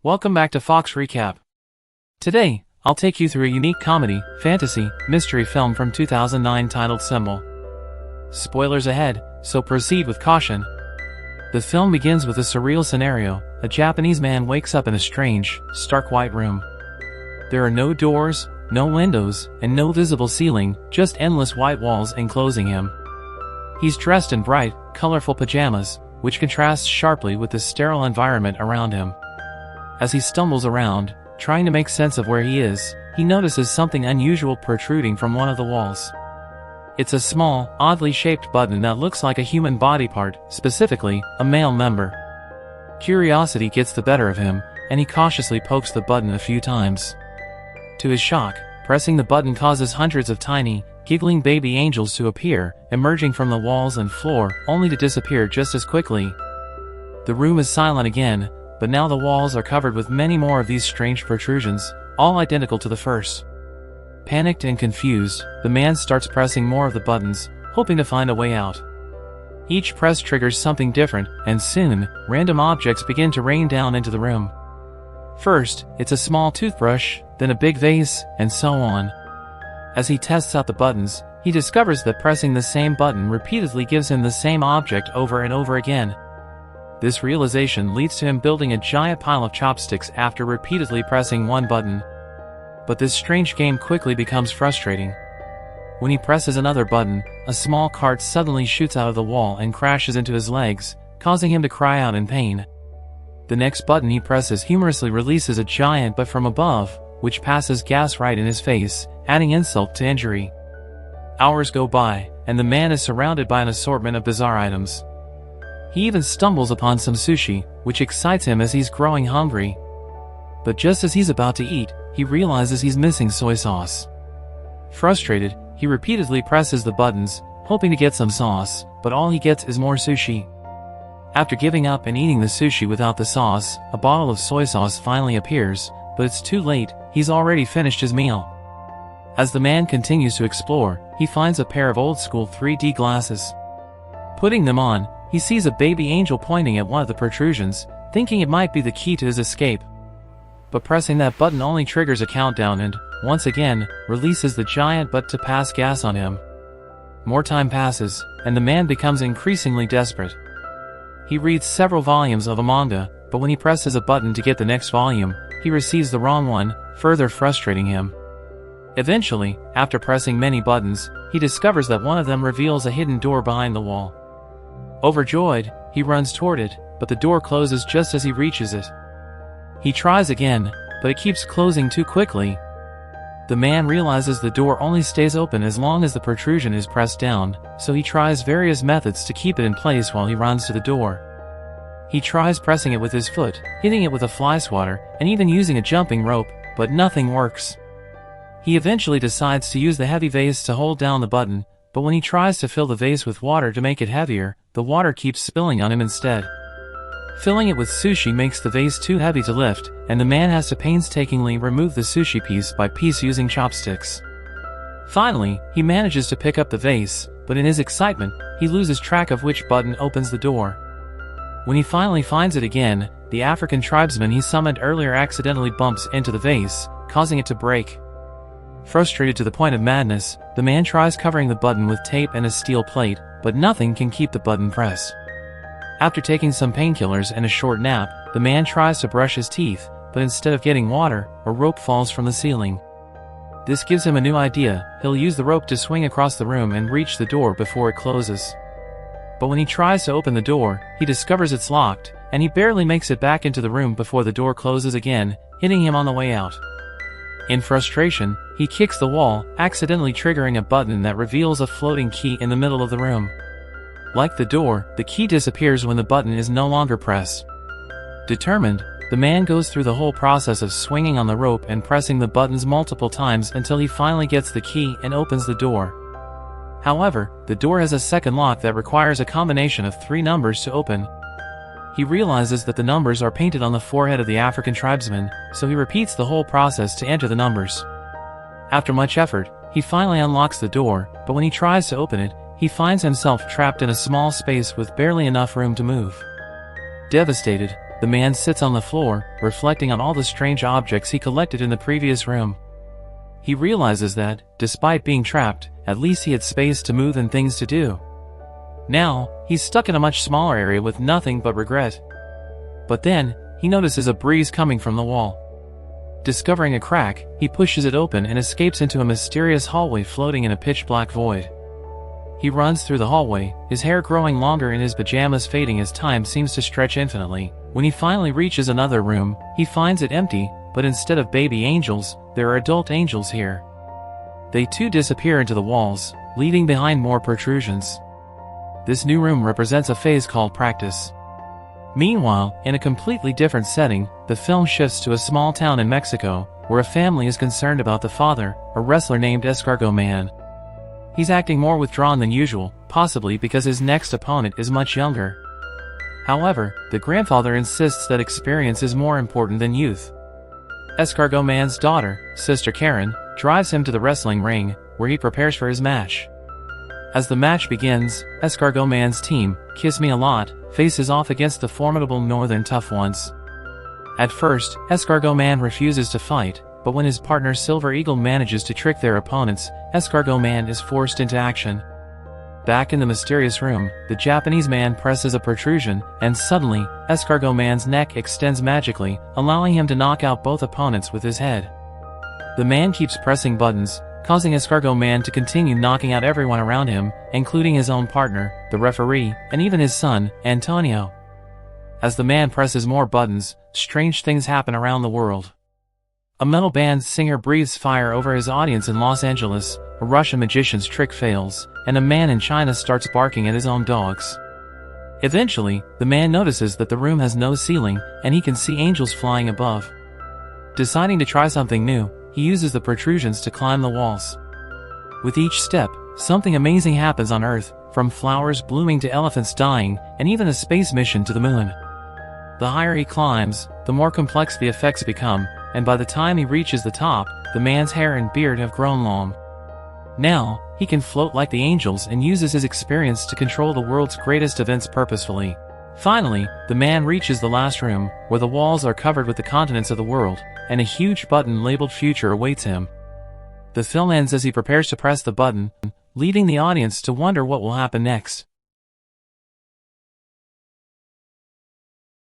Welcome back to Fox Recap. Today, I'll take you through a unique comedy, fantasy, mystery film from 2009 titled Symbol. Spoilers ahead, so proceed with caution. The film begins with a surreal scenario. A Japanese man wakes up in a strange, stark white room. There are no doors, no windows, and no visible ceiling, just endless white walls enclosing him. He's dressed in bright, colorful pajamas, which contrasts sharply with the sterile environment around him. As he stumbles around, trying to make sense of where he is, he notices something unusual protruding from one of the walls. It's a small, oddly shaped button that looks like a human body part, specifically, a male member. Curiosity gets the better of him, and he cautiously pokes the button a few times. To his shock, pressing the button causes hundreds of tiny, giggling baby angels to appear, emerging from the walls and floor, only to disappear just as quickly. The room is silent again, but now the walls are covered with many more of these strange protrusions, all identical to the first. Panicked and confused, the man starts pressing more of the buttons, hoping to find a way out. Each press triggers something different, and soon, random objects begin to rain down into the room. First, it's a small toothbrush, then a big vase, and so on. As he tests out the buttons, he discovers that pressing the same button repeatedly gives him the same object over and over again. This realization leads to him building a giant pile of chopsticks after repeatedly pressing one button. But this strange game quickly becomes frustrating. When he presses another button, a small cart suddenly shoots out of the wall and crashes into his legs, causing him to cry out in pain. The next button he presses humorously releases a giant butt from above, which passes gas right in his face, adding insult to injury. Hours go by, and the man is surrounded by an assortment of bizarre items. He even stumbles upon some sushi, which excites him as he's growing hungry. But just as he's about to eat, he realizes he's missing soy sauce. Frustrated, he repeatedly presses the buttons, hoping to get some sauce, but all he gets is more sushi. After giving up and eating the sushi without the sauce, a bottle of soy sauce finally appears, but it's too late, he's already finished his meal. As the man continues to explore, he finds a pair of old-school 3D glasses. Putting them on, he sees a baby angel pointing at one of the protrusions, thinking it might be the key to his escape. But pressing that button only triggers a countdown and, once again, releases the giant butt to pass gas on him. More time passes, and the man becomes increasingly desperate. He reads several volumes of a manga, but when he presses a button to get the next volume, he receives the wrong one, further frustrating him. Eventually, after pressing many buttons, he discovers that one of them reveals a hidden door behind the wall. Overjoyed, he runs toward it, but the door closes just as he reaches it. He tries again, but it keeps closing too quickly. The man realizes the door only stays open as long as the protrusion is pressed down, so he tries various methods to keep it in place while he runs to the door. He tries pressing it with his foot, hitting it with a fly swatter, and even using a jumping rope, but nothing works. He eventually decides to use the heavy vase to hold down the button, but when he tries to fill the vase with water to make it heavier, the water keeps spilling on him instead. Filling it with sushi makes the vase too heavy to lift, and the man has to painstakingly remove the sushi piece by piece using chopsticks. Finally, he manages to pick up the vase, but in his excitement, he loses track of which button opens the door. When he finally finds it again, the African tribesman he summoned earlier accidentally bumps into the vase, causing it to break. Frustrated to the point of madness, the man tries covering the button with tape and a steel plate, but nothing can keep the button pressed. After taking some painkillers and a short nap, the man tries to brush his teeth, but instead of getting water, a rope falls from the ceiling. This gives him a new idea. He'll use the rope to swing across the room and reach the door before it closes. But when he tries to open the door, he discovers it's locked, and he barely makes it back into the room before the door closes again, hitting him on the way out. In frustration, he kicks the wall, accidentally triggering a button that reveals a floating key in the middle of the room. Like the door, the key disappears when the button is no longer pressed. Determined, the man goes through the whole process of swinging on the rope and pressing the buttons multiple times until he finally gets the key and opens the door. However, the door has a second lock that requires a combination of 3 numbers to open. He realizes that the numbers are painted on the forehead of the African tribesman, so he repeats the whole process to enter the numbers. After much effort, he finally unlocks the door, but when he tries to open it, he finds himself trapped in a small space with barely enough room to move. Devastated, the man sits on the floor, reflecting on all the strange objects he collected in the previous room. He realizes that, despite being trapped, at least he had space to move and things to do. Now, he's stuck in a much smaller area with nothing but regret. But then, he notices a breeze coming from the wall. Discovering a crack, he pushes it open and escapes into a mysterious hallway floating in a pitch-black void. He runs through the hallway, his hair growing longer and his pajamas fading as time seems to stretch infinitely. When he finally reaches another room, he finds it empty, but instead of baby angels, there are adult angels here. They too disappear into the walls, leaving behind more protrusions. This new room represents a phase called practice. Meanwhile, in a completely different setting, the film shifts to a small town in Mexico, where a family is concerned about the father, a wrestler named Escargot Man. He's acting more withdrawn than usual, possibly because his next opponent is much younger. However, the grandfather insists that experience is more important than youth. Escargot Man's daughter, Sister Karen, drives him to the wrestling ring, where he prepares for his match. As the match begins, Escargot Man's team, Kiss Me a Lot, faces off against the formidable Northern Tough Ones. At first, Escargot Man refuses to fight, but when his partner Silver Eagle manages to trick their opponents, Escargot Man is forced into action. Back in the mysterious room, the Japanese man presses a protrusion, and suddenly, Escargot Man's neck extends magically, allowing him to knock out both opponents with his head. The man keeps pressing buttons, causing Escargot Man to continue knocking out everyone around him, including his own partner, the referee, and even his son, Antonio. As the man presses more buttons, strange things happen around the world. A metal band singer breathes fire over his audience in Los Angeles, a Russian magician's trick fails, and a man in China starts barking at his own dogs. Eventually, the man notices that the room has no ceiling, and he can see angels flying above. Deciding to try something new, he uses the protrusions to climb the walls. With each step, something amazing happens on Earth, from flowers blooming to elephants dying, and even a space mission to the moon. The higher he climbs, the more complex the effects become, and by the time he reaches the top, the man's hair and beard have grown long. Now, he can float like the angels and uses his experience to control the world's greatest events purposefully. Finally, the man reaches the last room, where the walls are covered with the continents of the world, and a huge button labeled Future awaits him. The film ends as he prepares to press the button, leading the audience to wonder what will happen next.